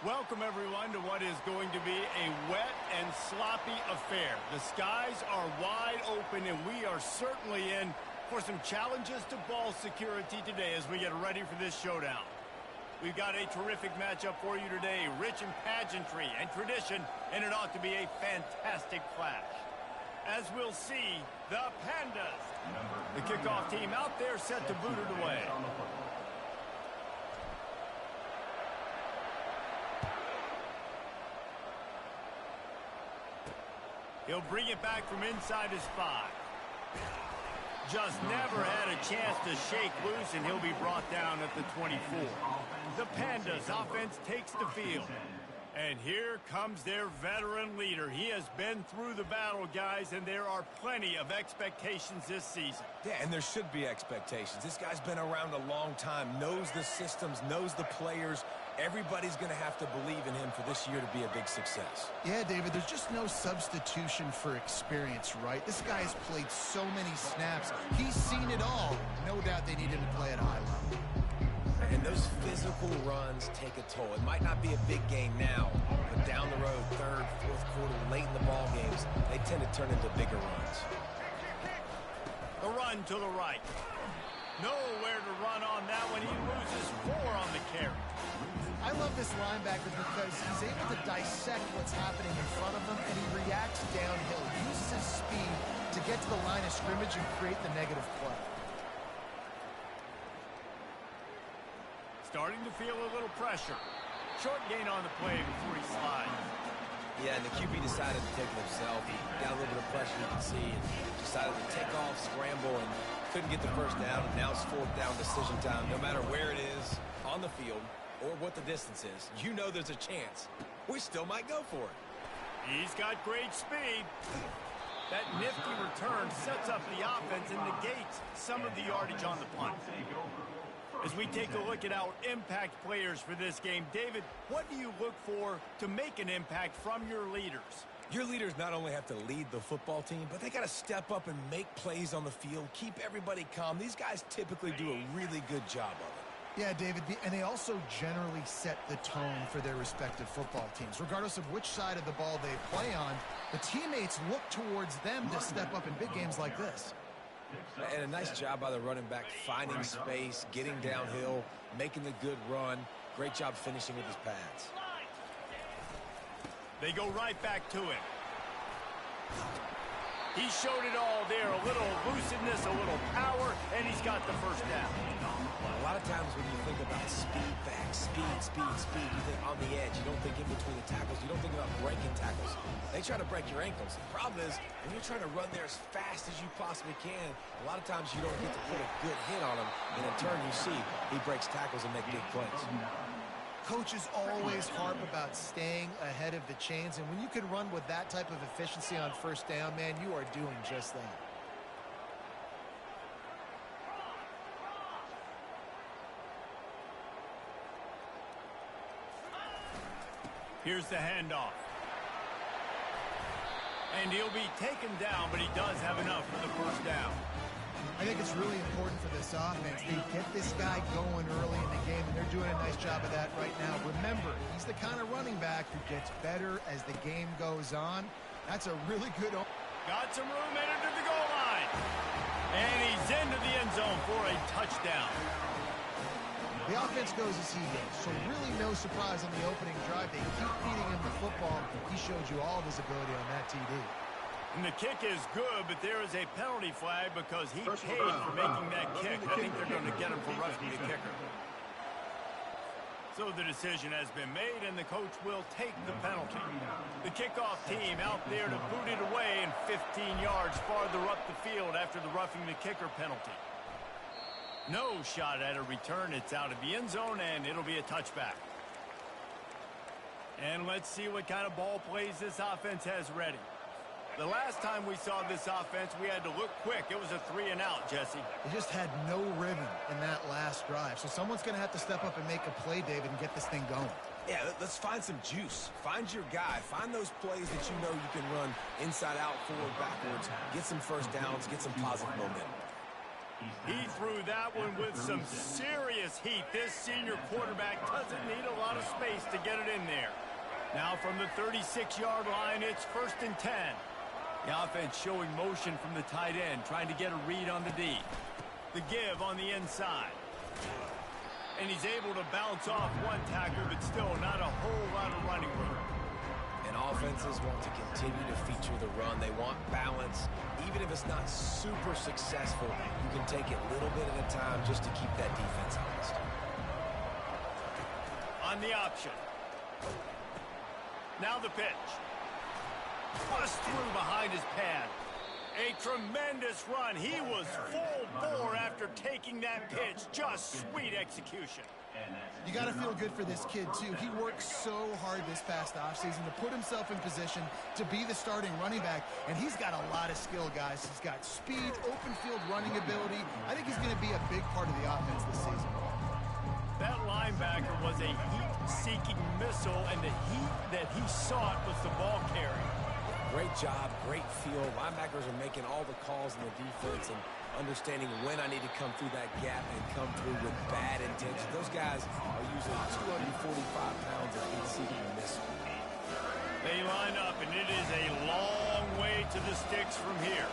Welcome, everyone, to what is going to be a wet and sloppy affair. The skies are wide open, and we are certainly in for some challenges to ball security today as we get ready for this showdown. We've got a terrific matchup for you today, rich in pageantry and tradition, and it ought to be a fantastic clash. As we'll see, the Pandas, the kickoff team out there set to boot it away. He'll bring it back from inside his 5. Just never had a chance to shake loose, and he'll be brought down at the 24. The Pandas offense takes the field. And here comes their veteran leader. He has been through the battle, guys, and there are plenty of expectations this season. Yeah, and there should be expectations. This guy's been around a long time, knows the systems, knows the players. Everybody's going to have to believe in him for this year to be a big success. Yeah, David, there's just no substitution for experience, right? This guy has played so many snaps. He's seen it all. No doubt they need him to play at a high level. And those physical runs take a toll. It might not be a big game now, but down the road, third, fourth quarter, late in the ball games, they tend to turn into bigger runs. The run to the right. Nowhere to run on that one. He loses 4 on the carry. I love this linebacker because he's able to dissect what's happening in front of him, and he reacts downhill. He uses his speed to get to the line of scrimmage and create the negative play. Starting to feel a little pressure. Short gain on the play before he slides. Yeah, and the QB decided to take it himself. He got a little bit of pressure, you can see, and decided to take off, scramble, and couldn't get the first down. And now it's 4th down decision time. No matter where it is on the field or what the distance is, you know there's a chance. We still might go for it. He's got great speed. That nifty return sets up the offense and negates some of the yardage on the punt. As we take a look at our impact players for this game, David, what do you look for to make an impact from your leaders? Your leaders not only have to lead the football team, but they got to step up and make plays on the field, keep everybody calm. These guys typically do a really good job of it. Yeah, David, and they also generally set the tone for their respective football teams. Regardless of which side of the ball they play on, the teammates look towards them to step up in big games like this. And a nice job by the running back, finding space, getting downhill, making the good run. Great job finishing with his pads. They go right back to him. He showed it all there. A little elusiveness, a little power, and he's got the first down. A lot of times when you think about speed back, speed, you think on the edge. You don't think in between the tackles. You don't think about breaking tackles. They try to break your ankles. The problem is, when you're trying to run there as fast as you possibly can, a lot of times you don't get to put a good hit on him. And in turn, you see he breaks tackles and make big plays. Coaches always harp about staying ahead of the chains, and when you can run with that type of efficiency on first down, man, you are doing just that. Here's the handoff. And he'll be taken down, but he does have enough for the first down. I think it's really important for this offense. They get this guy going early in the game, and they're doing a nice job of that right now. Remember, he's the kind of running back who gets better as the game goes on. That's a really good... Got some room in it to the goal line. And he's into the end zone for a touchdown. The offense goes as he goes, so really no surprise on the opening drive. They keep feeding him the football. He showed you all of his ability on that TD. And the kick is good, but there is a penalty flag because he paid for making that kick. I think they're going to get him for roughing the kicker. So the decision has been made, and the coach will take the penalty. The kickoff team out there to boot it away and 15 yards farther up the field after the roughing the kicker penalty. No shot at a return. It's out of the end zone, and it'll be a touchback. And let's see what kind of ball plays this offense has ready. The last time we saw this offense, we had to look quick. It was a 3-and-out, Jesse. They just had no rhythm in that last drive. So someone's going to have to step up and make a play, David, and get this thing going. Yeah, let's find some juice. Find your guy. Find those plays that you know you can run inside out, forward, backwards. Get some first downs. Get some positive momentum. He threw that one with some serious heat. This senior quarterback doesn't need a lot of space to get it in there. Now from the 36-yard line, it's 1st and 10. The offense showing motion from the tight end, trying to get a read on the D. The give on the inside. And he's able to bounce off one tackle, but still not a whole lot of running room. And offenses want to continue to feature the run. They want balance. Even if it's not super successful, you can take it little bit at a time just to keep that defense honest. On the option. Now the pitch. Bust through behind his pad. A tremendous run. He was full bore after taking that pitch. Just sweet execution. You got to feel good for this kid, too. He worked so hard this past offseason to put himself in position to be the starting running back, and he's got a lot of skill, guys. He's got speed, open field running ability. I think he's going to be a big part of the offense this season. That linebacker was a heat-seeking missile, and the heat that he sought was the ball carry. Great job, great feel. Linebackers are making all the calls in the defense and understanding when I need to come through that gap and come through with bad intention. Those guys are usually 245 pounds of heat-seeking missile. They line up, and it is a long way to the sticks from here.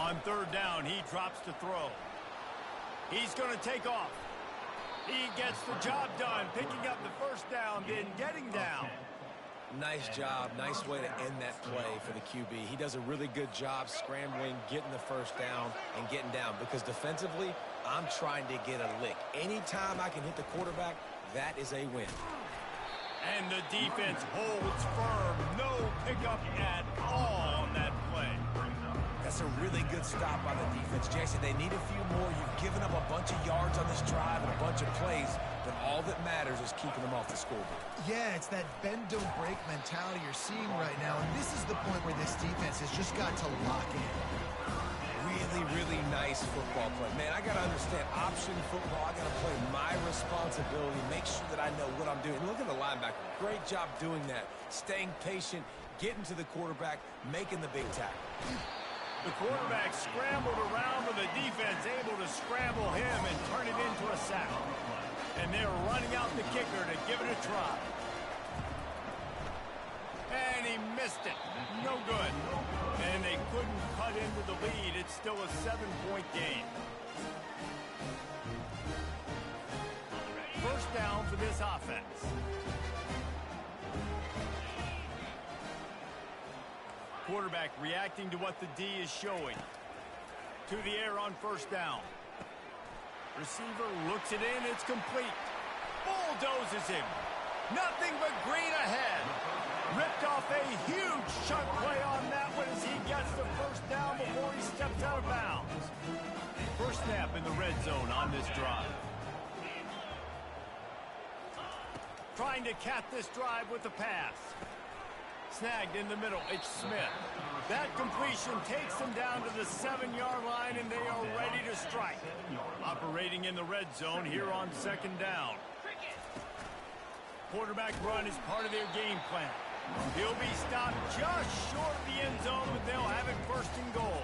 On 3rd down, he drops to throw. He's going to take off. He gets the job done, picking up the 1st down, then getting down. Nice job. Nice way to end that play for the QB. He does a really good job scrambling, getting the 1st down, and getting down. Because defensively, I'm trying to get a lick. Anytime I can hit the quarterback, that is a win. And the defense holds firm. No pickup at all on that play. That's a really good stop by the defense. Jason, they need a few more. You've given up a bunch of yards on this drive and a bunch of plays, but all that matters is keeping them off the scoreboard. Yeah, it's that bend-don't-break mentality you're seeing right now, and this is the point where this defense has just got to lock in. Really, really nice football play. Man, I got to understand option football. I got to play my responsibility, make sure that I know what I'm doing. Look at the linebacker. Great job doing that. Staying patient, getting to the quarterback, making the big tackle. The quarterback scrambled around with the defense, able to scramble him and turn it into a sack. And they're running out the kicker to give it a try. And he missed it. No good. And they couldn't cut into the lead. It's still a 7-point game. 1st down for this offense. Quarterback reacting to what the D is showing. To the air on 1st down. Receiver looks it in. It's complete. Bulldozes him. Nothing but green ahead. Ripped off a huge chunk play on that one as he gets the 1st down before he steps out of bounds. 1st snap in the red zone on this drive. Trying to cap this drive with the pass. Snagged in the middle. It's Smith. That completion takes them down to the 7-yard line, and they are ready to strike. Operating in the red zone here on 2nd down. Quarterback run is part of their game plan. He'll be stopped just short of the end zone, but they'll have it 1st and goal.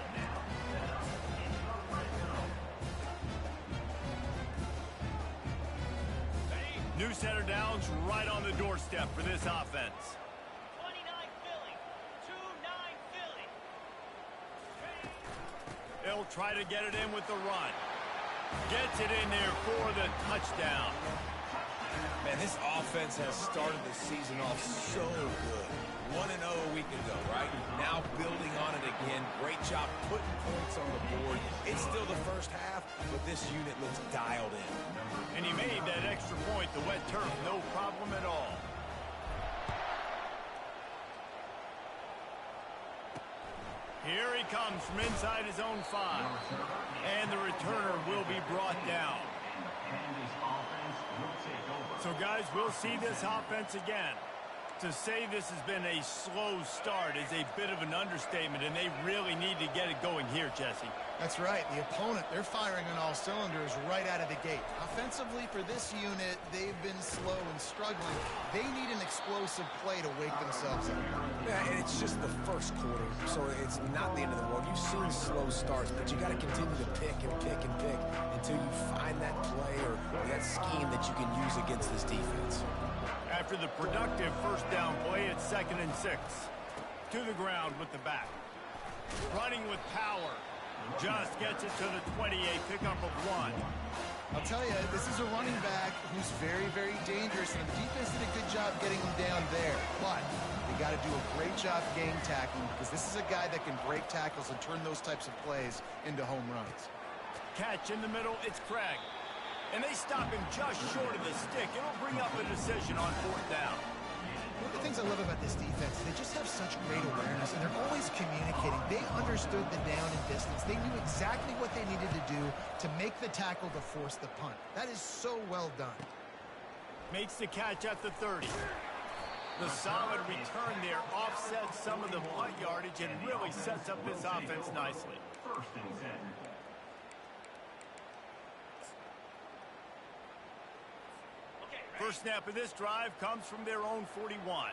New set of downs right on the doorstep for this offense. They'll try to get it in with the run. Gets it in there for the touchdown. Man, this offense has started the season off so good. 1-0 a week ago, right? Now building on it again. Great job putting points on the board. It's still the 1st half, but this unit looks dialed in. And he made that extra point, the wet turf, no problem at all. Here he comes from inside his own 5. And the returner will be brought down. So, guys, we'll see this offense again. To say this has been a slow start is a bit of an understatement, and they really need to get it going here, Jesse. That's right. The opponent, they're firing on all cylinders right out of the gate. Offensively, for this unit, they've been slow and struggling. They need an explosive play to wake themselves up. Yeah, and it's just the first quarter, so it's not the end of the world. You've seen slow starts, but you got to continue to pick and pick and pick until you find that play or that scheme that you can use against this defense. After the productive first down play, it's 2nd and 6. To the ground with the back. Running with power. Just gets it to the 28, pickup of 1. I'll tell you, this is a running back who's very, very dangerous, and the defense did a good job getting him down there. But they got to do a great job game tackling, because this is a guy that can break tackles and turn those types of plays into home runs. Catch in the middle, it's Craig. And they stop him just short of the stick. It'll bring up a decision on 4th down. One of the things I love about this defense, they just have such great awareness, and they're always communicating. They understood the down and distance. They knew exactly what they needed to do to make the tackle to force the punt. That is so well done. Makes the catch at the 30. The solid return there offsets some of the punt yardage and really sets up this offense nicely. 1st and 10. First snap of this drive comes from their own 41.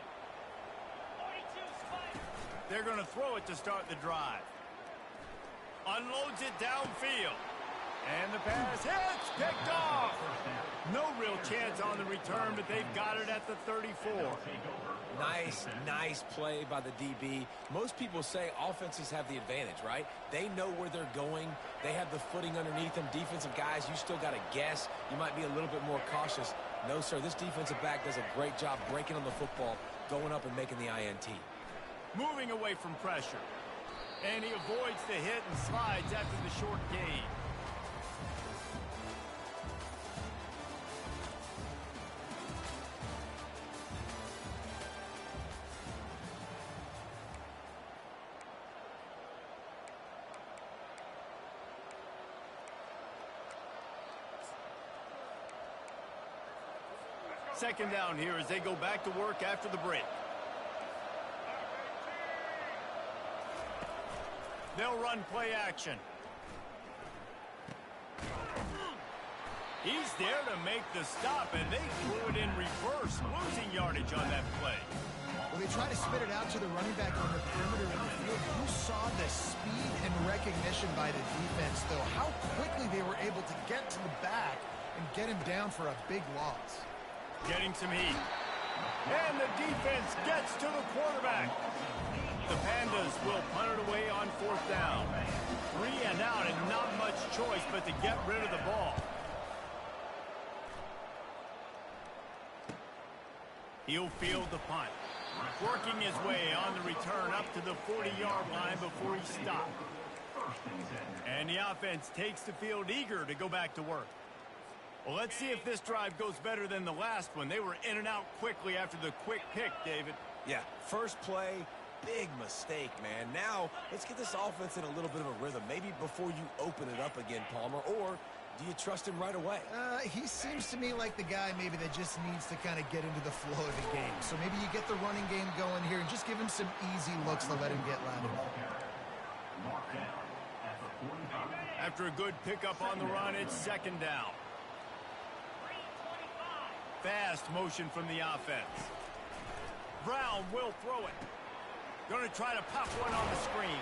They're going to throw it to start the drive. Unloads it downfield. And the pass hits, picked off. No real chance on the return, but they've got it at the 34. Nice play by the DB. Most people say offenses have the advantage, right? They know where they're going. They have the footing underneath them. Defensive guys, you still got to guess. You might be a little bit more cautious. No, sir, this defensive back does a great job breaking on the football, going up and making the INT. Moving away from pressure. And he avoids the hit and slides after the short gain. Second down here as they go back to work after the break. They'll run play action. He's there to make the stop, and they threw it in reverse, losing yardage on that play. Well, they try to spit it out to the running back on the perimeter in the field. You saw the speed and recognition by the defense, though. How quickly they were able to get to the back and get him down for a big loss. Getting some heat. And the defense gets to the quarterback. The Pandas will punt it away on 4th down. 3 and out, and not much choice but to get rid of the ball. He'll field the punt. Working his way on the return up to the 40-yard line before he stopped. And the offense takes the field eager to go back to work. Well, let's see if this drive goes better than the last one. They were in and out quickly after the quick pick, David. Yeah, first play, big mistake, man. Now, let's get this offense in a little bit of a rhythm. Maybe before you open it up again, Palmer, or do you trust him right away? He seems to me like the guy maybe that just needs to kind of get into the flow of the game. So maybe you get the running game going here and just give him some easy looks to let him get lateral. After a good pickup on the run, it's 2nd down. Fast motion from the offense. Brown will throw it. Going to try to pop one on the screen.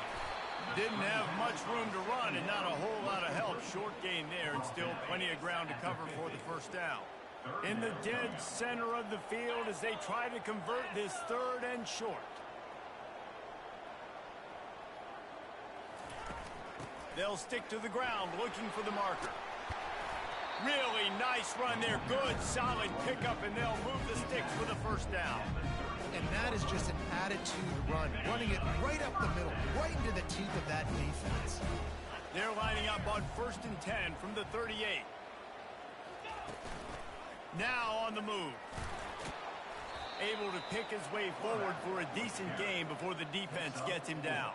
Didn't have much room to run and not a whole lot of help. Short gain there and still plenty of ground to cover for the first down. In the dead center of the field as they try to convert this 3rd and short. They'll stick to the ground looking for the marker. Really nice run there. Good, solid pickup, and they'll move the sticks for the first down. And that is just an attitude run. Running it right up the middle, right into the teeth of that defense. They're lining up on 1st and 10 from the 38. Now on the move. Able to pick his way forward for a decent game before the defense gets him down.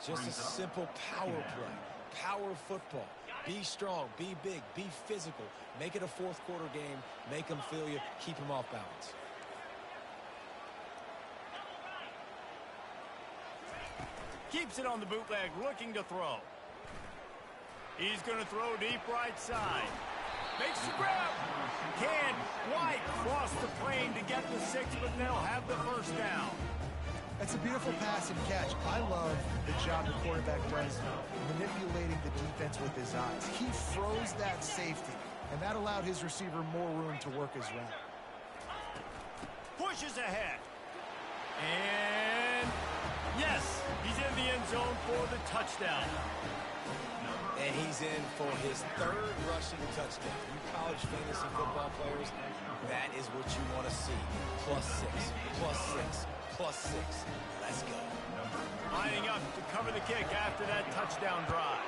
Just a simple power play. Power football. Be strong, be big, be physical. Make it a 4th quarter game. Make them feel you. Keep them off balance. Keeps it on the bootleg, looking to throw. He's going to throw deep right side. Makes the grab. Can't quite cross the plane to get the 6, but they'll have the first down. That's a beautiful pass and catch. I love the job the quarterback does manipulating the defense with his eyes. He froze that safety, and that allowed his receiver more room to work his route. Pushes ahead. And yes, he's in the end zone for the touchdown. And he's in for his 3rd rushing touchdown. You college fantasy football players, that is what you want to see. +6, +6, +6. Let's go. Lining up to cover the kick after that touchdown drive.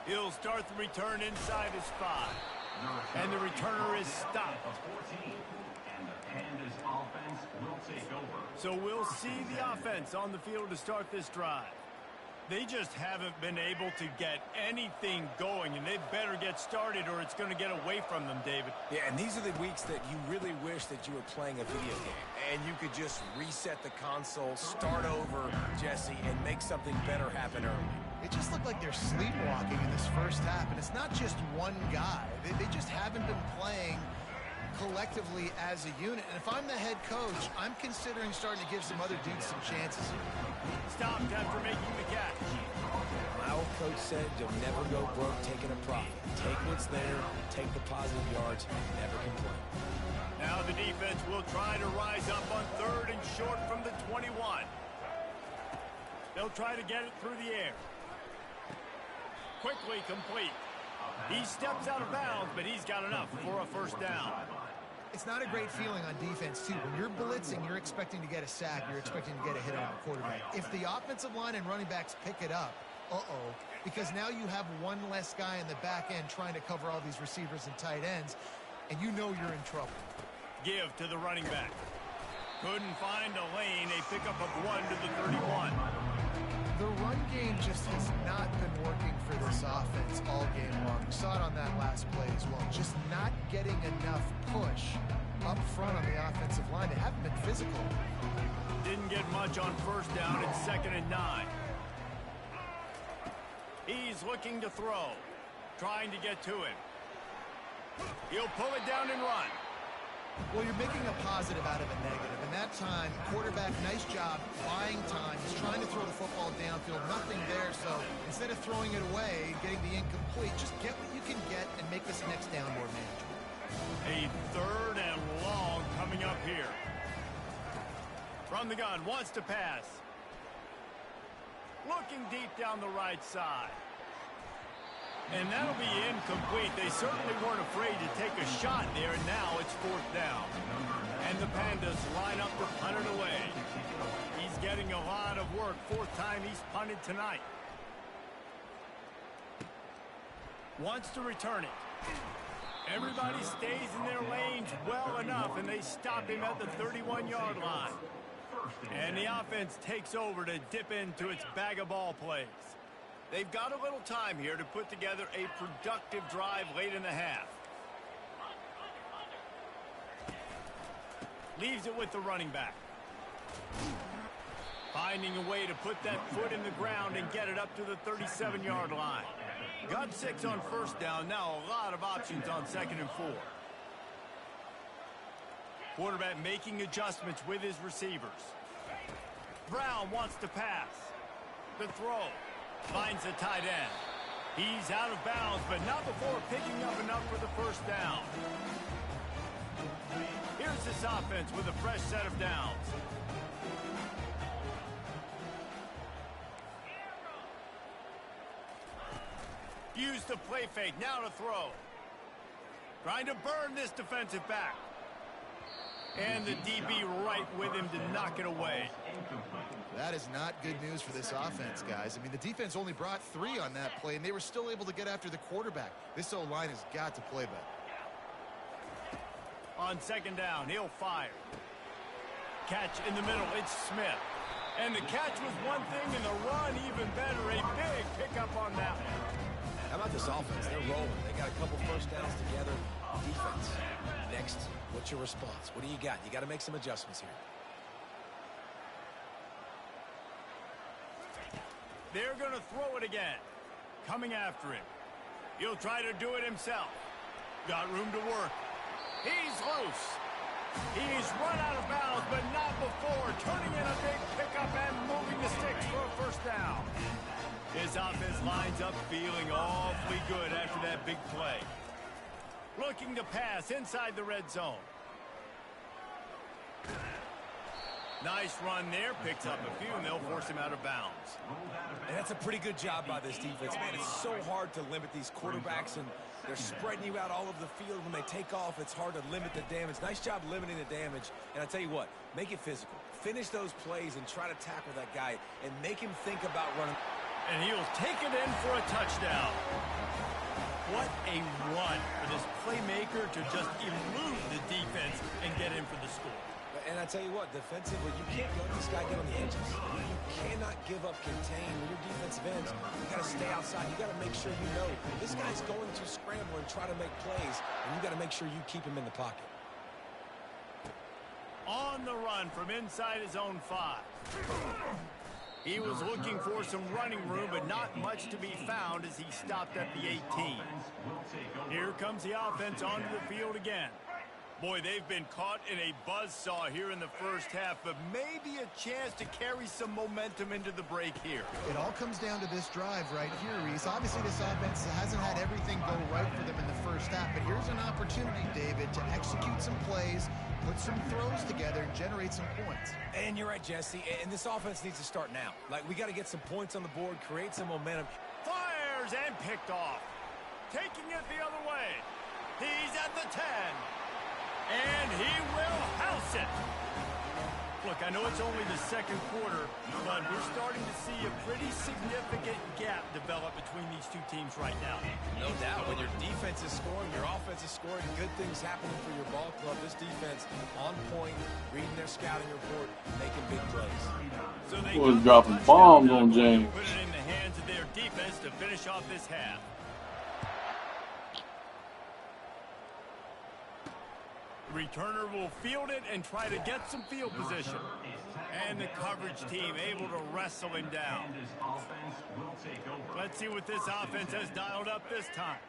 He'll start the return inside his 5. And the returner is stopped. So we'll see the offense on the field to start this drive. They just haven't been able to get anything going, and they better get started or it's going to get away from them, David. Yeah, and these are the weeks that you really wish that you were playing a video game, and you could just reset the console, start over, Jesse, and make something better happen early. It just looked like they're sleepwalking in this first half, and it's not just one guy. They just haven't been playing collectively as a unit. And if I'm the head coach, I'm considering starting to give some other dudes some chances here. Stopped after making the catch. My old coach said you'll never go broke taking a profit. Take what's there, take the positive yards, never complain. Now the defense will try to rise up on 3rd and short from the 21. They'll try to get it through the air. Quickly complete. He steps out of bounds, but he's got enough for a first down. It's not a great feeling on defense, too. When you're blitzing, you're expecting to get a sack. You're expecting to get a hit on the quarterback. If the offensive line and running backs pick it up, because now you have one less guy in the back end trying to cover all these receivers and tight ends, and you know you're in trouble. Give to the running back. Couldn't find a lane. A pickup of 1 to the 31. The run game just has not been working for this offense all game long. We saw it on that last play as well. Just not getting enough push up front on the offensive line. They haven't been physical. Didn't get much on first down. It's 2nd and 9. He's looking to throw. Trying to get to him. He'll pull it down and run. Well, you're making a positive out of a negative. And that time, quarterback, nice job, buying time. He's trying to throw the football downfield. Nothing there, so instead of throwing it away, getting the incomplete, just get what you can get and make this next down more manageable. A 3rd and long coming up here. From the gun, wants to pass. Looking deep down the right side. And that'll be incomplete. They certainly weren't afraid to take a shot there, and now it's 4th down. And the Pandas line up to punt it away. He's getting a lot of work. 4th time he's punted tonight. Wants to return it. Everybody stays in their lanes well enough, and they stop him at the 31-yard line. And the offense takes over to dip into its bag of ball plays. They've got a little time here to put together a productive drive late in the half. Leaves it with the running back. Finding a way to put that foot in the ground and get it up to the 37-yard line. Got 6 on first down. Now a lot of options on 2nd and 4. Quarterback making adjustments with his receivers. Brown wants to pass. The throw. Finds the tight end. He's out of bounds, but not before picking up enough for the first down. Here's this offense with a fresh set of downs. Use the play fake, now to throw. Trying to burn this defensive back. And the DB right with him to knock it away. That is not good news for this offense, guys. I mean, the defense only brought 3 on that play, and they were still able to get after the quarterback. This O-line has got to play better. On 2nd down, he'll fire. Catch in the middle, it's Smith. And the catch was one thing, and the run even better. A big pickup on that one. How about this offense? They're rolling. They got a couple first downs together. Defense. Next, what's your response? What do you got? You got to make some adjustments here. They're going to throw it again. Coming after him. He'll try to do it himself. Got room to work. He's loose. He's run out of bounds, but not before. Turning in a big pickup and moving the sticks for a first down. His offense lines up feeling awfully good after that big play. Looking to pass inside the red zone. Nice run there. Picks up a few, and they'll force him out of bounds. And that's a pretty good job by this defense. Man, it's so hard to limit these quarterbacks, and they're spreading you out all over the field. When they take off, it's hard to limit the damage. Nice job limiting the damage. And I tell you what, make it physical. Finish those plays and try to tackle that guy and make him think about running. And he'll take it in for a touchdown. What a run for this playmaker to just elude the defense and get in for the score. And I tell you what, defensively, you can't let this guy get on the edges. You cannot give up contain. When you're defensive ends, you got to stay outside. You got to make sure you know this guy's going to scramble and try to make plays, and you got to make sure you keep him in the pocket. On the run from inside his own 5. He was looking for some running room, but not much to be found as he stopped at the 18. Here comes the offense onto the field again. Boy, they've been caught in a buzzsaw here in the first half, but maybe a chance to carry some momentum into the break here. It all comes down to this drive right here, Reese. Obviously, this offense hasn't had everything go right for them in the first half, but here's an opportunity, David, to execute some plays, put some throws together, and generate some points. And you're right, Jesse, and this offense needs to start now. Like, we got to get some points on the board, create some momentum. Fires and picked off. Taking it the other way. He's at the 10. And he will house it. Look, I know it's only the second quarter, but we're starting to see a pretty significant gap develop between these two teams right now. No doubt. When your defense is scoring, your offense is scoring, good things happening for your ball club. This defense on point, reading their scouting report, making big plays. So they was dropping bombs on James. Put it in the hands of their defense to finish off this half. Returner will field it and try to get some field position. And the coverage team able to wrestle him down. Let's see what this offense has dialed up this time.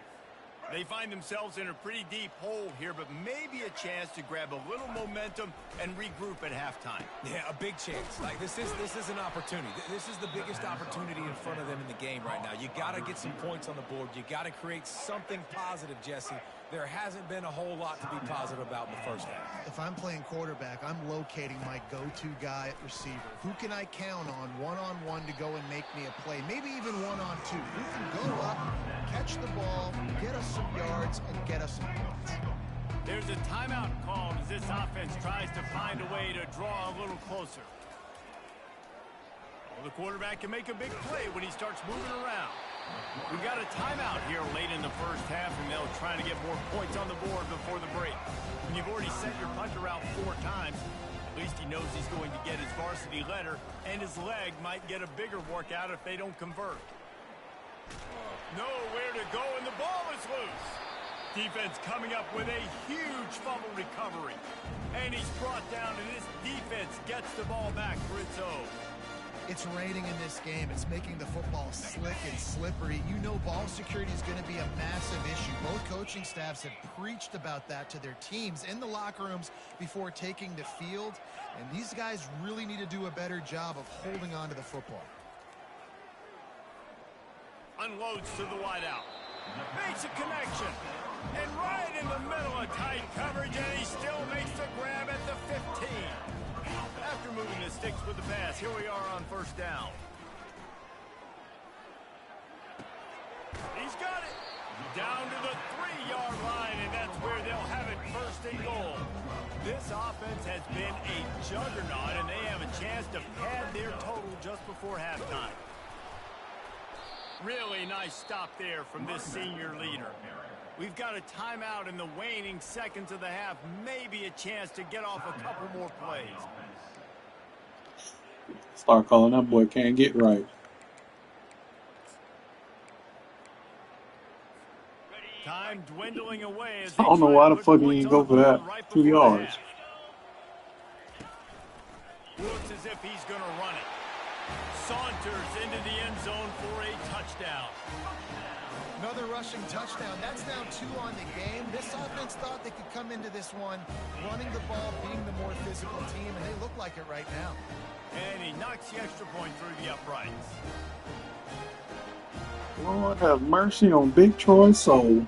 They find themselves in a pretty deep hole here, but maybe a chance to grab a little momentum and regroup at halftime. Yeah, a big chance. Like, this is an opportunity. This is the biggest opportunity in front of them in the game right now. You got to get some points on the board. You got to create something positive, Jesse. There hasn't been a whole lot to be positive about in the first half. If I'm playing quarterback, I'm locating my go-to guy at receiver. Who can I count on one-on-one to go and make me a play? Maybe even one-on-two. Who can go up, catch the ball, get us some yards, and get us some points? There's a timeout called as this offense tries to find a way to draw a little closer. Well, the quarterback can make a big play when he starts moving around. We got a timeout here late in the first half, and they'll try to get more points on the board before the break. When you've already sent your punter out 4 times, at least he knows he's going to get his varsity letter, and his leg might get a bigger workout if they don't convert. Nowhere to go, and the ball is loose. Defense coming up with a huge fumble recovery. And he's brought down, and this defense gets the ball back for its own. It's raining in this game. It's making the football slick and slippery. You know ball security is going to be a massive issue. Both coaching staffs have preached about that to their teams in the locker rooms before taking the field. And these guys really need to do a better job of holding on to the football. Unloads to the wideout. Makes a connection. And right in the middle of tight coverage, and he still makes the grab at the 15. After moving the sticks with the pass, here we are on first down. He's got it. Down to the 3-yard line, and that's where they'll have it first and goal. This offense has been a juggernaut, and they have a chance to pad their total just before halftime. Really nice stop there from this senior leader. We've got a timeout in the waning seconds of the half. Maybe a chance to get off a couple more plays. Start calling that boy can't get right. Time dwindling away as I don't know why the fuck he didn't go for that 2 yards. Looks as if he's going to run it. saunters into the end zone for a touchdown. Another rushing touchdown. That's now 2 on the game. This offense thought they could come into this one running the ball, being the more physical team, and they look like it right now. And he knocks the extra point through the uprights. Lord have mercy on Big Troy's soul.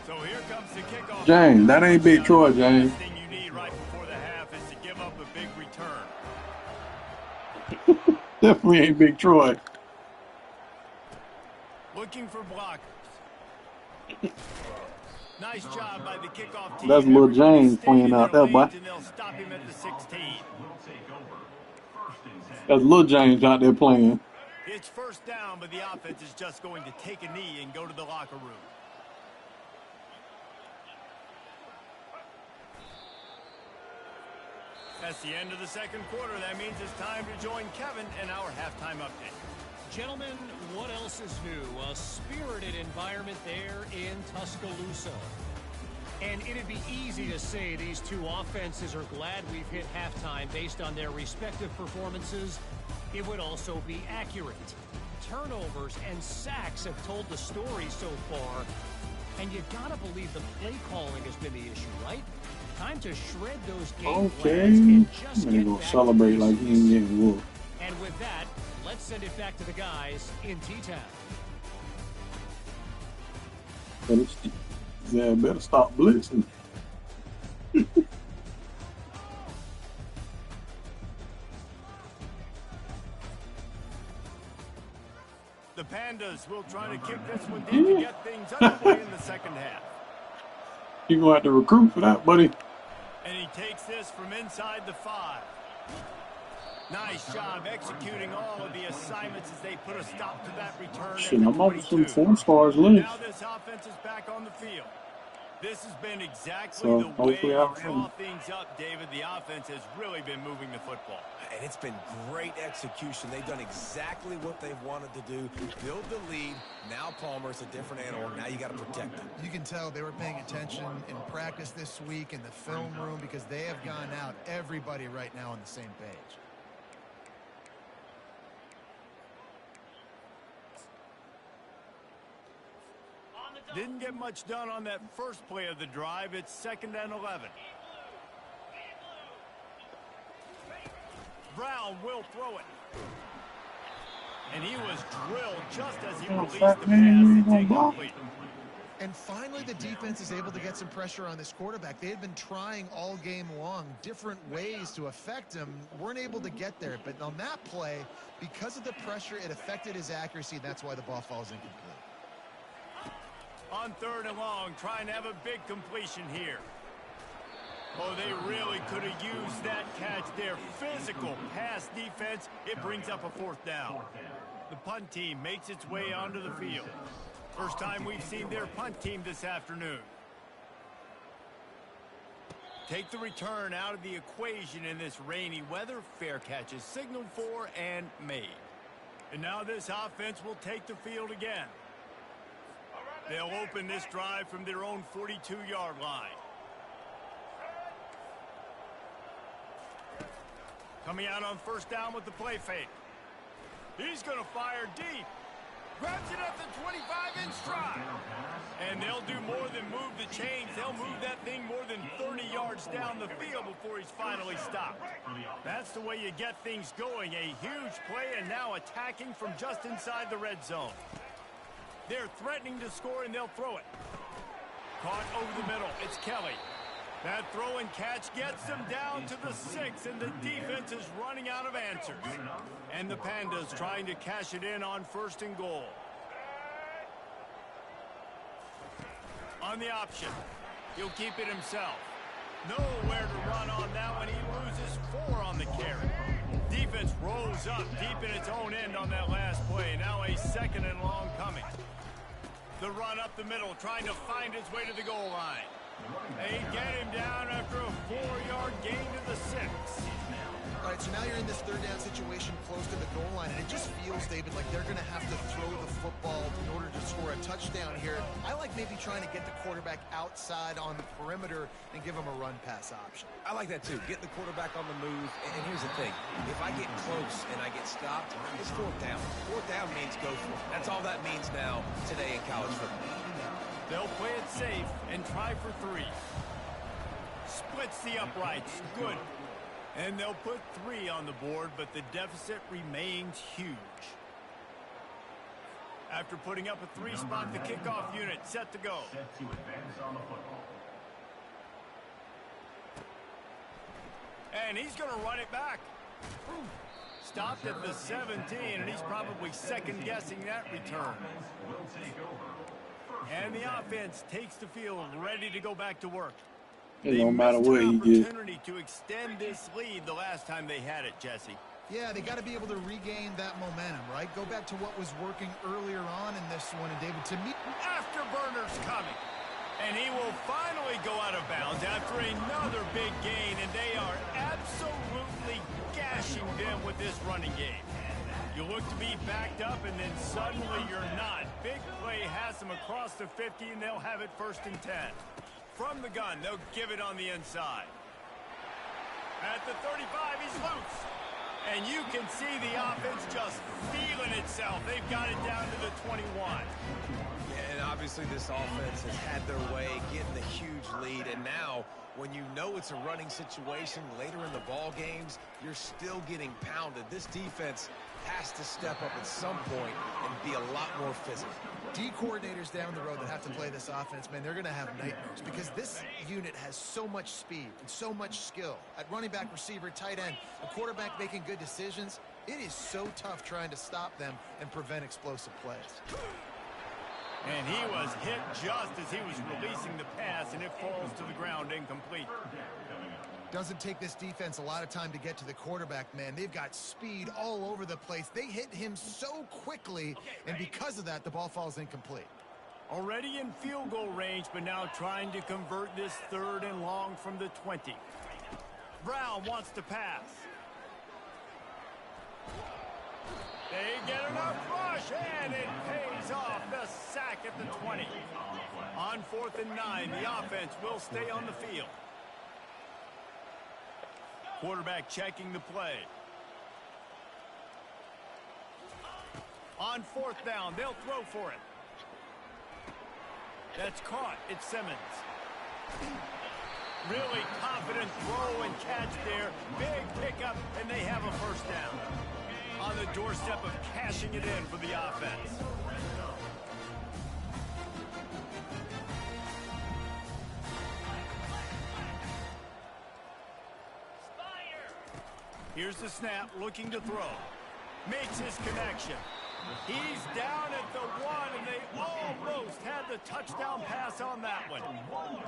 So here comes the kickoff. James, that ain't Big Troy, James. The thing you need right before the half is to give up a big return. Definitely ain't Big Troy. Looking for blockers. Nice job by the kickoff team. That's little James playing out there, boy. And they'll stop him at the 16. That's little James out there playing. It's first down, but the offense is just going to take a knee and go to the locker room. That's the end of the second quarter. That means it's time to join Kevin in our halftime update. Gentlemen, what else is new? A spirited environment there in Tuscaloosa. And it'd be easy to say these two offenses are glad we've hit halftime based on their respective performances. It would also be accurate. Turnovers and sacks have told the story so far. And you gotta believe the play calling has been the issue, right? Time to shred those game plans and just get gonna back celebrate to like he ain't getting whooped. And with that, let's send it back to the guys in T-Town. Better stop blitzing. The Pandas will try to kick this one deep to get things underway in the second half. You're going to have to recruit for that, buddy. And he takes this from inside the 5. Nice job executing all of the assignments as they put a stop to that return. Shit, I'm up with some 4 stars left. Now this offense is back on the field. This has been exactly So, the way hopefully you I'll draw win. things up, David. The offense has really been moving the football. And it's been great execution. They've done exactly what they've wanted to do. Build the lead. Now Palmer's a different animal. Now you got to protect him. You can tell they were paying attention in practice this week in the film room because they have gone out, everybody right now on the same page. Didn't get much done on that first play of the drive. It's 2nd and 11. Brown will throw it. And he was drilled just as he released the pass. It's incomplete. And finally, the defense is able to get some pressure on this quarterback. They had been trying all game long different ways to affect him. Weren't able to get there. But on that play, because of the pressure, it affected his accuracy. That's why the ball falls incomplete. On 3rd and long, trying to have a big completion here. Oh, they really could have used that catch there. Physical pass defense. It brings up a 4th down. The punt team makes its way onto the field. First time we've seen their punt team this afternoon. Take the return out of the equation in this rainy weather. Fair catch is signaled for and made. And now this offense will take the field again. They'll open this drive from their own 42-yard line. Coming out on 1st down with the play fake. He's going to fire deep. Grabs it at the 25-inch stride. And they'll do more than move the chains. They'll move that thing more than 30 yards down the field before he's finally stopped. That's the way you get things going. A huge play and now attacking from just inside the red zone. They're threatening to score, and they'll throw it. Caught over the middle. It's Kelly. That throw and catch gets them down to the 6, and the defense is running out of answers. And the Pandas trying to cash it in on 1st and goal. On the option. He'll keep it himself. Nowhere to run on that one. He loses 4 on the carry. Defense rolls up deep in its own end on that last play. Now a 2nd and long coming. The run up the middle, trying to find his way to the goal line. They get him down after a 4-yard gain to the 6. All right, so now you're in in this third down situation close to the goal line, and it just feels, David, like they're going to have to throw the football in order to score a touchdown here. I like maybe trying to get the quarterback outside on the perimeter and give him a run-pass option. I like that too. Get the quarterback on the move. And here's the thing. If I get close and I get stopped, it's fourth down. Fourth down means go for it. That's all that means now today in college football. They'll play it safe and try for 3. Splits the uprights. Good. And they'll put 3 on the board, but the deficit remains huge. After putting up a 3-spot, the kickoff unit set to go. And he's going to run it back. Stopped at the 17, and he's probably second-guessing that return. And the offense takes the field, ready to go back to work. It don't matter where he gets. Opportunity to extend this lead the last time they had it, Jesse. Yeah, they got to be able to regain that momentum, right? Go back to what was working earlier on in this one, and David, to me... Afterburner's coming. And he will finally go out of bounds after another big gain, and they are absolutely gashing them with this running game. You look to be backed up, and then suddenly you're not. Big play has them across the 50, and they'll have it 1st and 10. From the gun, they'll give it on the inside. At the 35, he's loose. And you can see the offense just feeling itself. They've got it down to the 21. Yeah, and obviously this offense has had their way, getting the huge lead. And now, when you know it's a running situation later in the ball games, you're still getting pounded. This defense has to step up at some point and be a lot more physical. D coordinators down the road that have to play this offense, man, they're going to have nightmares because this unit has so much speed and so much skill. At running back, receiver, tight end, the quarterback making good decisions, it is so tough trying to stop them and prevent explosive plays. And he was hit just as he was releasing the pass, and it falls to the ground incomplete. Doesn't take this defense a lot of time to get to the quarterback, man. They've got speed all over the place. They hit him so quickly, and because of that, the ball falls incomplete. Already in field goal range, but now trying to convert this 3rd and long from the 20. Brown wants to pass. They get enough rush, and it pays off. The sack at the 20. On 4th and 9, the offense will stay on the field. Quarterback checking the play. On 4th down, they'll throw for it. That's caught. It's Simmons. Really confident throw and catch there. Big pickup, and they have a 1st down. On the doorstep of cashing it in for the offense. Here's the snap, looking to throw. Makes his connection. He's down at the 1, and they almost had the touchdown pass on that one.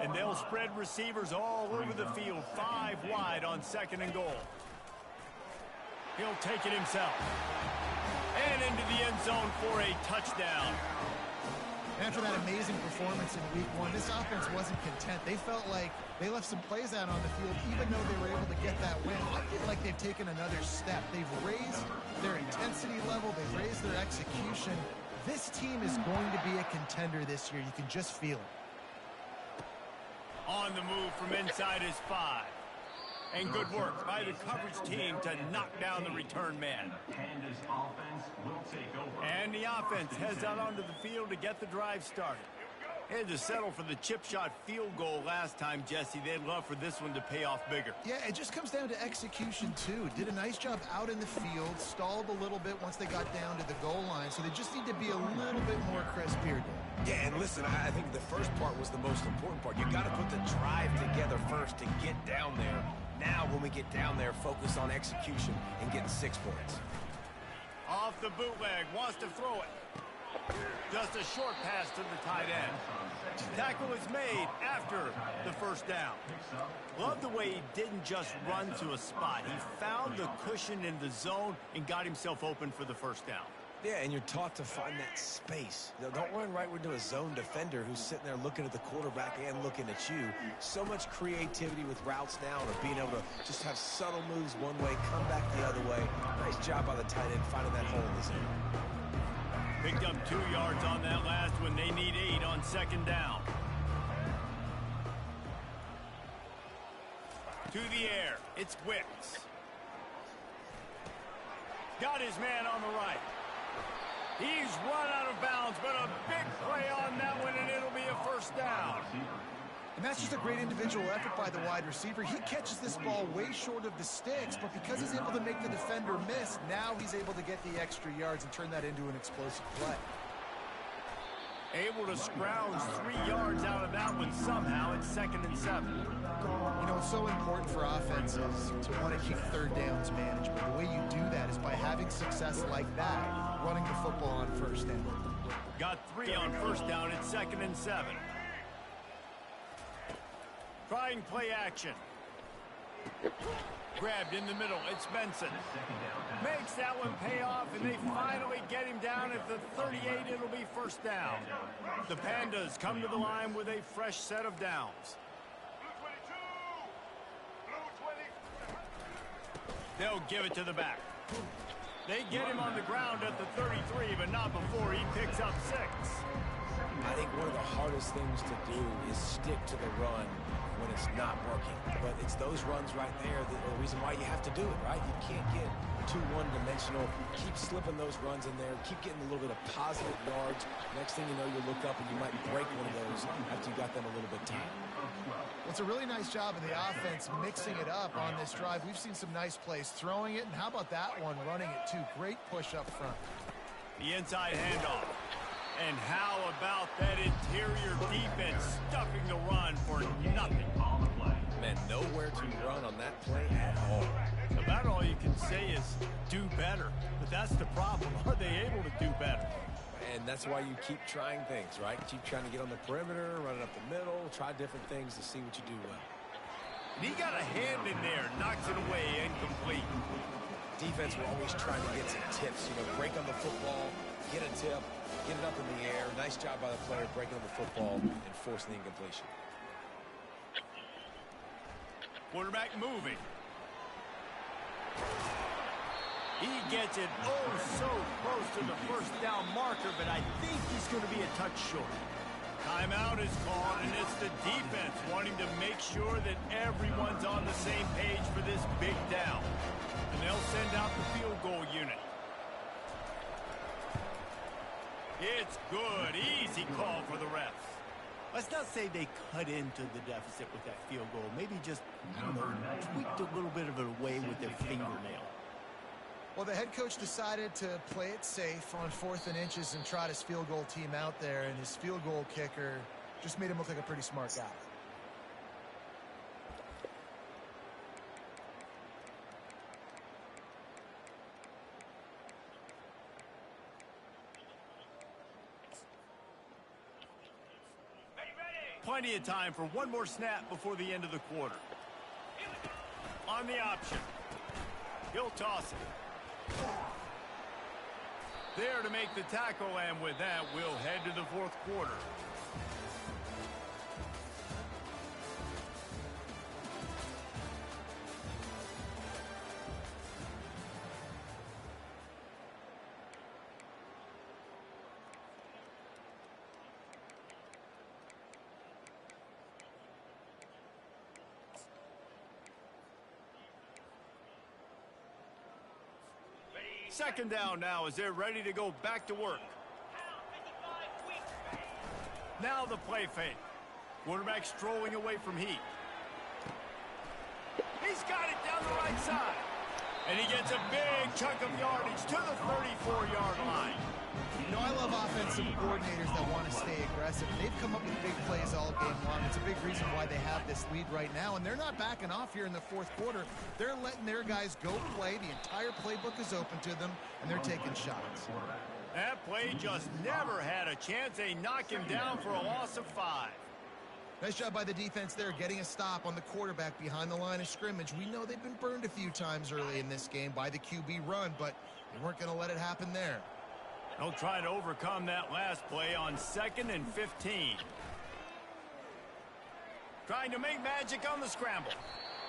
And they'll spread receivers all over the field, 5 wide on 2nd and goal. He'll take it himself. And into the end zone for a touchdown. After that amazing performance in week 1, this offense wasn't content. They felt like they left some plays out on the field, even though they were able to get that win. I feel like they've taken another step. They've raised their intensity level. They've raised their execution. This team is going to be a contender this year. You can just feel it. On the move from inside is 5. And good work by the coverage team to knock down the return man. And the offense heads out onto the field to get the drive started. Had to settle for the chip shot field goal last time, Jesse. They'd love for this one to pay off bigger. Yeah, it just comes down to execution, too. Did a nice job out in the field, stalled a little bit once they got down to the goal line, so they just need to be a little bit more crisp here. Yeah, and listen, I think the first part was the most important part. You got to put the drive together first to get down there. Now, when we get down there, focus on execution and getting 6 points. Off the bootleg, wants to throw it. Just a short pass to the tight end. Tackle is made after the 1st down. Love the way he didn't just run to a spot. He found the cushion in the zone and got himself open for the 1st down. Yeah, and you're taught to find that space. You know, don't run right into a zone defender who's sitting there looking at the quarterback and looking at you. So much creativity with routes now, and being able to just have subtle moves one way, come back the other way. Nice job by the tight end finding that hole in the zone. Picked up 2 yards on that last one. They need 8 on second down. To the air. It's Wicks. Got his man on the right. He's run out of bounds, but a big play on that one, and it'll be a first down. And that's just a great individual effort by the wide receiver. He catches this ball way short of the sticks, but because he's able to make the defender miss, now he's able to get the extra yards and turn that into an explosive play. Able to scrounge 3 yards out of that one somehow. It's 2nd and 7. You know, it's so important for offenses to want to keep third downs management. The way you do that is by having success like that, running the football on first down. Got 3 on first down. It's 2nd and 7. Trying play action. Grabbed in the middle. It's Benson. Makes that one pay off, and they finally get him down at the 38. It'll be first down. The Pandas come to the line with a fresh set of downs. They'll give it to the back. They get him on the ground at the 33, but not before he picks up 6. I think one of the hardest things to do is stick to the run when it's not working. But it's those runs right there that are the reason why you have to do it, right? You can't get too one-dimensional. Keep slipping those runs in there. Keep getting a little bit of positive yards. Next thing you know, you look up and you might break one of those after you got them a little bit tight. Well, it's a really nice job of the offense mixing it up on this drive. We've seen some nice plays throwing it, and how about that one running it too? Great push up front. The inside handoff. And how about that interior defense stuffing the run for nothing? Man, nowhere to run on that play at all. About all you can say is do better. But that's the problem. Are they able to do better? And that's why you keep trying things, right? Keep trying to get on the perimeter, run it up the middle, try different things to see what you do well. And he got a hand in there, knocks it away, incomplete. Defense will always try to get some tips, you know, break on the football, get a tip, get it up in the air. Nice job by the player breaking on the football and forcing the incompletion. Quarterback moving. He gets it so close to the first down marker, but I think he's going to be a touch short. Timeout is called, and it's the defense wanting to make sure that everyone's on the same page for this big down. And they'll send out the field goal unit. It's good. Easy call for the refs. Let's not say they cut into the deficit with that field goal. Maybe just, I don't know, tweaked a little bit of it away with their fingernail. Well, the head coach decided to play it safe on 4th and inches and trot his field goal team out there, and his field goal kicker just made him look like a pretty smart guy. Plenty of time for one more snap before the end of the quarter. On the option. He'll toss it. There to make the tackle, and with that, we'll head to the 4th quarter. Second down now as they're ready to go back to work. Now the play fake. Quarterback strolling away from Heat. He's got it down the right side. And he gets a big chunk of yardage to the 34-yard line. You know, I love offensive coordinators that want to stay aggressive. They've come up with big plays all game long. It's a big reason why they have this lead right now, and they're not backing off here in the 4th quarter. They're letting their guys go play. The entire playbook is open to them, and they're taking shots. That play just never had a chance. They knock him down for a loss of 5. Nice job by the defense there, getting a stop on the quarterback behind the line of scrimmage. We know they've been burned a few times early in this game by the QB run, but they weren't going to let it happen there. They'll try to overcome that last play on 2nd and 15. Trying to make magic on the scramble.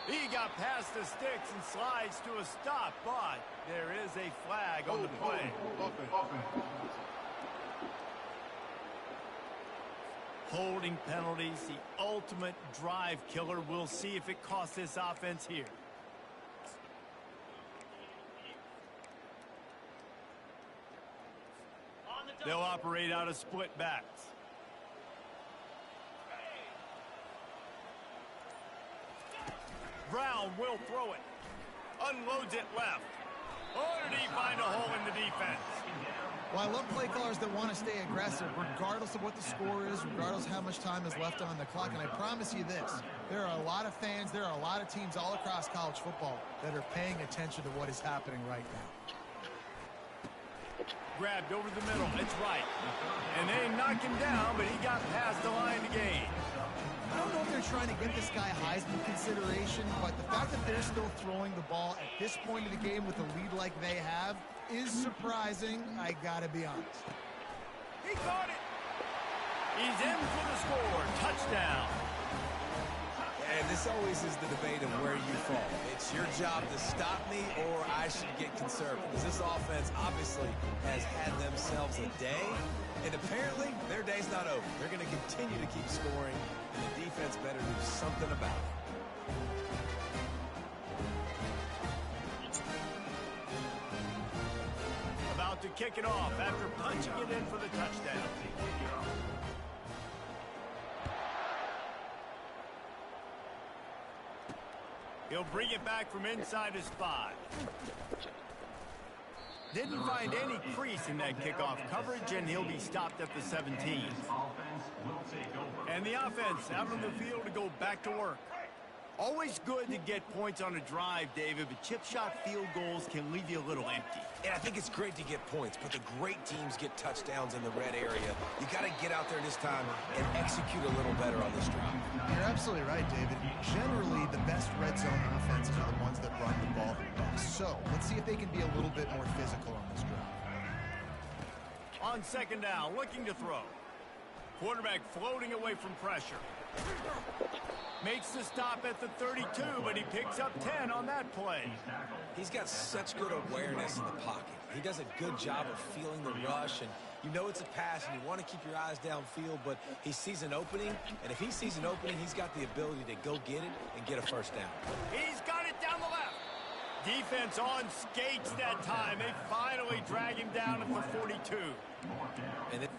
He got past the sticks and slides to a stop, but there is a flag on the play. Holding penalties, the ultimate drive killer. We'll see if it costs this offense here. They'll operate out of split backs. Brown will throw it. Unloads it left. Oh, did he find a hole in the defense? Well, I love play callers that want to stay aggressive, regardless of what the score is, regardless of how much time is left on the clock. And I promise you this, there are a lot of fans, there are a lot of teams all across college football that are paying attention to what is happening right now. Grabbed over the middle. It's right. And they knock him down, but he got past the line to gain. I don't know if they're trying to get this guy Heisman consideration, but the fact that they're still throwing the ball at this point of the game with a lead like they have is surprising, I gotta be honest. He caught it. He's in for the score. Touchdown. And this always is the debate of where you fall. It's your job to stop me or I should get conservative. Because this offense obviously has had themselves a day. And apparently, their day's not over. They're going to continue to keep scoring. And the defense better do something about it. About to kick it off after punching it in for the touchdown. He'll bring it back from inside his 5. Didn't find any crease in that kickoff coverage, and he'll be stopped at the 17. And the offense out on the field to go back to work. Always good to get points on a drive, David, but chip shot field goals can leave you a little empty. And I think it's great to get points, but the great teams get touchdowns in the red area. You got to get out there this time and execute a little better on this drive. You're absolutely right, David. Generally, the best red zone offenses are the ones that run the ball the best. So, let's see if they can be a little bit more physical on this drive. On 2nd down, looking to throw. Quarterback floating away from pressure. Makes the stop at the 32, but he picks up 10 on that play. He's got such good awareness in the pocket. He does a good job of feeling the rush, and you know it's a pass, and you want to keep your eyes downfield, but he sees an opening, and if he sees an opening, he's got the ability to go get it and get a first down. He's got it down the left. Defense on skates that time. They finally drag him down at the 42. And it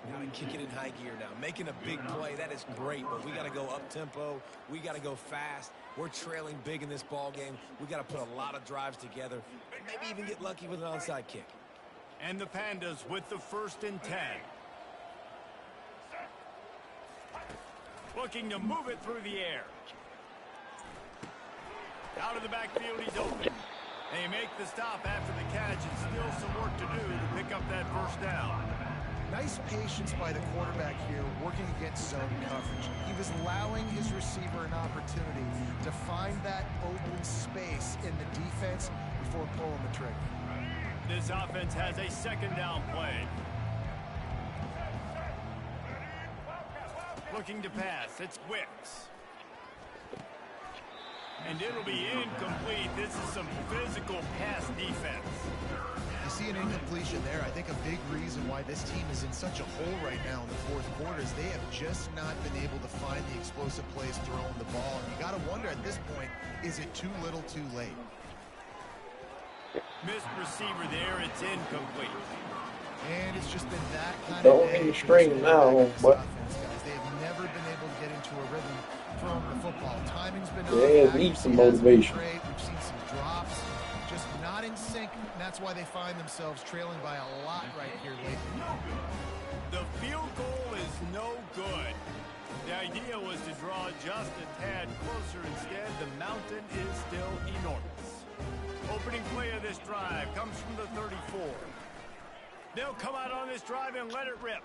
Now kick it in high gear now. Making a big play, that is great, but we got to go up-tempo. We got to go fast. We're trailing big in this ball game. We got to put a lot of drives together, and maybe even get lucky with an onside kick. And the Pandas with the 1st and 10. Looking to move it through the air. Out of the backfield, he's open. They make the stop after the catch, and still some work to do to pick up that first down. Nice patience by the quarterback here, working against zone coverage. He was allowing his receiver an opportunity to find that open space in the defense before pulling the trigger. This offense has a 2nd down play. Looking to pass, it's Wicks. And it'll be incomplete. This is some physical pass defense. You see an incompletion there. I think a big reason why this team is in such a hole right now in the 4th quarter is they have just not been able to find the explosive plays throwing the ball. And you got to wonder at this point, is it too little too late? Missed receiver there. It's incomplete. And it's just been that kind of day. String now, but offense, guys. They have never been able to get into a rhythm throwing the football. Timing's been yeah, need some motivation. We've seen some drops, just not in sync, and that's why they find themselves trailing by a lot right here lately. The field goal is no good. The idea was to draw just a tad closer. Instead, the mountain is still enormous. Opening play of this drive comes from the 34. They'll come out on this drive and let it rip.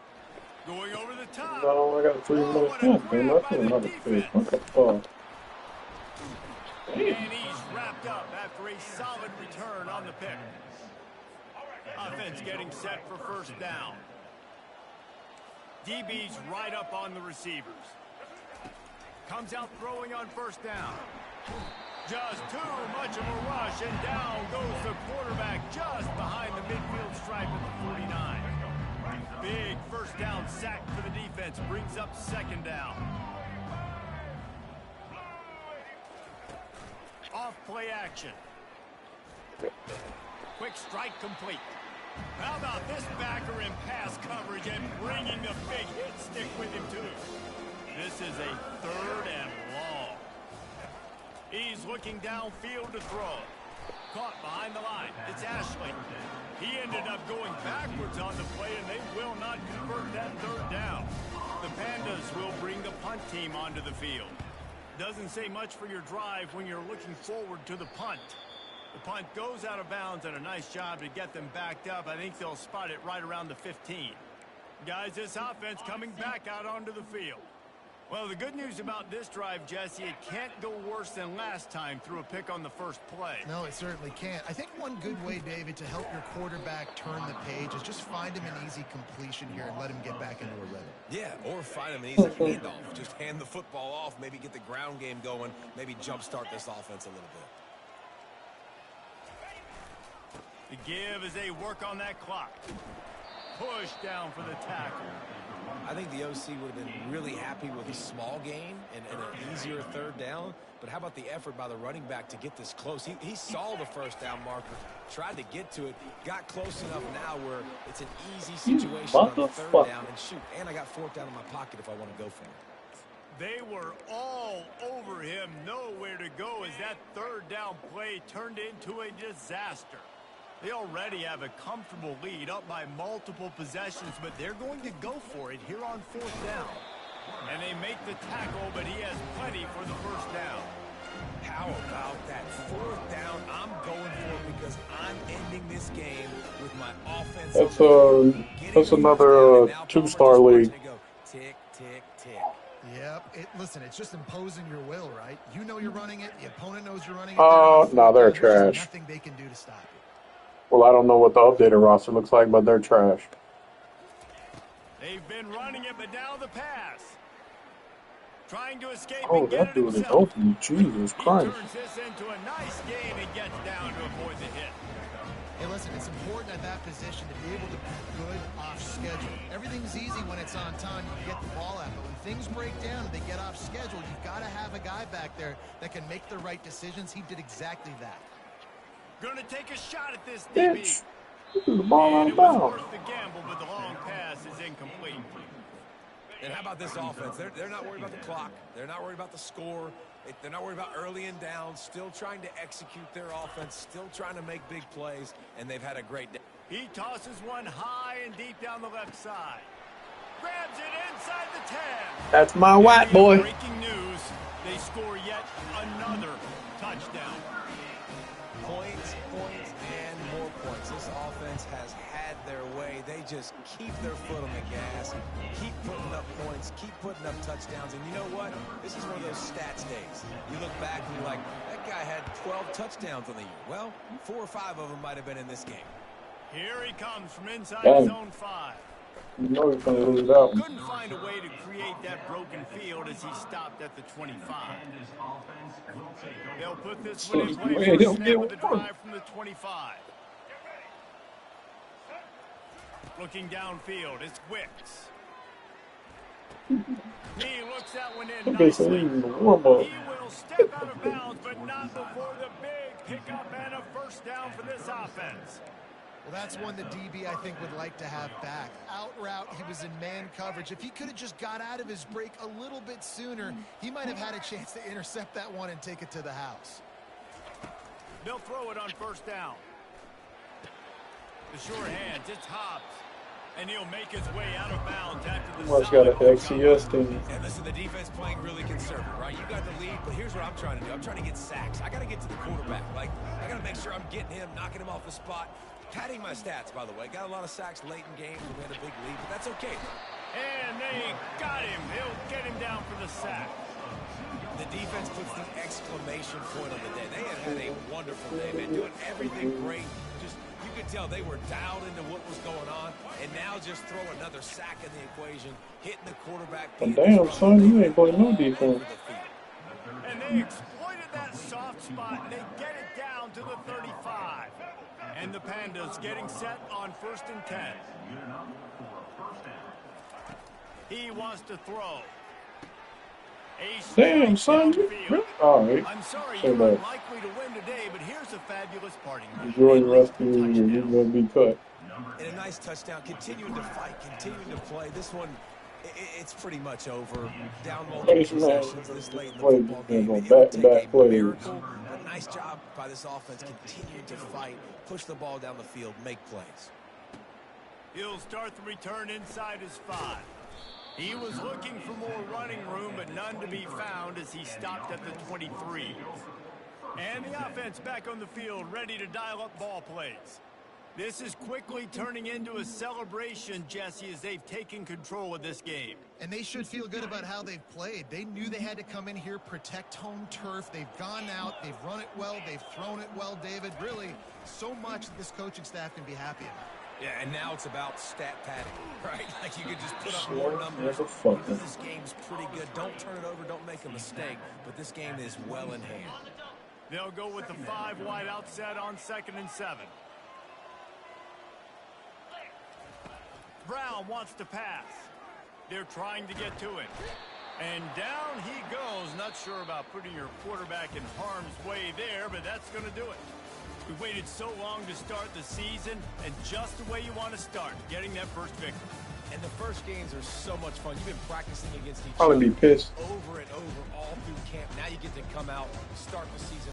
Going over the top. No, I got 3 minutes left, man. That's another space. Okay, And he's wrapped up after a solid return on the pick. Offense getting set for first down. DB's right up on the receivers. Comes out throwing on first down. Just too much of a rush, and down goes the quarterback just behind the midfield stripe at the 49. Big first down sack for the defense, brings up second down. Off play action. Quick strike complete. How about this backer in pass coverage and bringing the big hit stick with him too? This is a third and long. He's looking downfield to throw. Caught behind the line. It's Ashley. He ended up going backwards on the play, and they will not convert that third down. The Pandas will bring the punt team onto the field. Doesn't say much for your drive when you're looking forward to the punt. The punt goes out of bounds, and a nice job to get them backed up. I think they'll spot it right around the 15. Guys, this offense coming back out onto the field. Well, the good news about this drive, Jesse, it can't go worse than last time through a pick on the first play. No, it certainly can't. I think one good way, David, to help your quarterback turn the page is just find him an easy completion here and let him get back into a rhythm. Yeah, or find him an easy handoff. Just hand the football off, maybe get the ground game going, maybe jumpstart this offense a little bit. The give as they work on that clock. Push down for the tackle. I think the OC would have been really happy with a small gain and an easier third down. But how about the effort by the running back to get this close? He saw the first down marker, tried to get to it, got close enough now where it's an easy situation on the third down. And shoot, and I got fourth down in my pocket if I want to go for it. They were all over him, nowhere to go as that third down play turned into a disaster. They already have a comfortable lead up by multiple possessions, but they're going to go for it here on fourth down. And they make the tackle, but he has plenty for the first down. How about that fourth down? I'm going for it because I'm ending this game with my offense. That's another two-star league. Tick, tick, tick. Yep. Listen, it's just imposing your will, right? You know you're running it. The opponent knows you're running it. No, they're trash. There's nothing they can do to stop you. Well, I don't know what the updated roster looks like, but they're trash. They've been running it, but now the pass. Trying to escape Oh, and get that it dude is himself. open. Jesus He Christ. turns this into a nice game and gets down to avoid the hit. Hey, listen, it's important at that position to be able to be good off schedule. Everything's easy when it's on time. You can get the ball out, but when things break down and they get off schedule, you've got to have a guy back there that can make the right decisions. He did exactly that. Going to take a shot at this DB. Bitch. This is the ball out And of it was bounds. worth the gamble, but the long pass is incomplete. And how about this offense? They're not worried about the clock. They're not worried about the score. They're not worried about early and down. Still trying to execute their offense. Still trying to make big plays. And they've had a great day. He tosses one high and deep down the left side. Grabs it inside the 10. That's my white boy. Breaking news. They score yet another touchdown. Points, and more points. This offense has had their way. They just keep their foot on the gas, keep putting up points, keep putting up touchdowns. And you know what? This is one of those stats days. You look back and you're like, that guy had 12 touchdowns on the year. Well, 4 or 5 of them might have been in this game. Here he comes from inside his own 5. You know he's going to lose out. Couldn't find a way to create that broken field as he stopped at the 25. They'll put this one in play for a snap with the drive from the 25. Looking downfield, it's Wicks. He looks that one in nicely. He will step out of bounds, but not before the big pickup and a first down for this offense. Well, that's one the DB, I think, would like to have back. Out route, he was in man coverage. If he could have just got out of his break a little bit sooner, he might have had a chance to intercept that one and take it to the house. They'll throw it on first down. The sure hands, it's Hobbs. And he'll make his way out of bounds after the Well, it's got an solid XCS team. And listen, the defense playing really conservative, right? You got the lead, but here's what I'm trying to do. I'm trying to get sacks. I got to get to the quarterback. Like, I got to make sure I'm getting him, knocking him off the spot. Padding my stats, by the way. Got a lot of sacks late in games when we had a big lead, but that's okay. And they got him. They'll get him down for the sack. The defense puts the exclamation point on the day. They had a wonderful day, man, doing everything great. Just, you could tell they were dialed into what was going on, and now just throw another sack in the equation, hitting the quarterback. But damn, son, you ain't playing no defense. And they exploited that soft spot, and they get it down to the 35. And the Pandas getting set on 1st and 10. He wants to throw. Damn, son, you really? All right. I'm sorry, Say you're that. unlikely to win today, but here's a fabulous parting. Enjoy the rest of your year. You're going to be cut. And a nice touchdown, continuing to fight, continuing to play. This one, it's pretty much over. Down multiple possessions this late in the football game. It would take a miracle, but nice job by this offense continuing to fight, push the ball down the field, make plays. He'll start the return inside his 5. He was looking for more running room, but none to be found as he stopped at the 23. And the offense back on the field, ready to dial up ball plays. This is quickly turning into a celebration, Jesse, as they've taken control of this game. And they should feel good about how they've played. They knew they had to come in here, protect home turf. They've gone out, they've run it well, they've thrown it well, David. Really, so much that this coaching staff can be happy about. Yeah, and now it's about stat padding, right? Like you could just put up more numbers. This game's pretty good. Don't turn it over, don't make a mistake, but this game is well in hand. They'll go with the 5 wide outset on 2nd and 7. Brown wants to pass. They're trying to get to it. And down he goes. Not sure about putting your quarterback in harm's way there, but that's going to do it. We've waited so long to start the season, and just the way you want to start, getting that first victory. And the first games are so much fun. You've been practicing against each Probably other be pissed. over and over all through camp. Now you get to come out, start the season.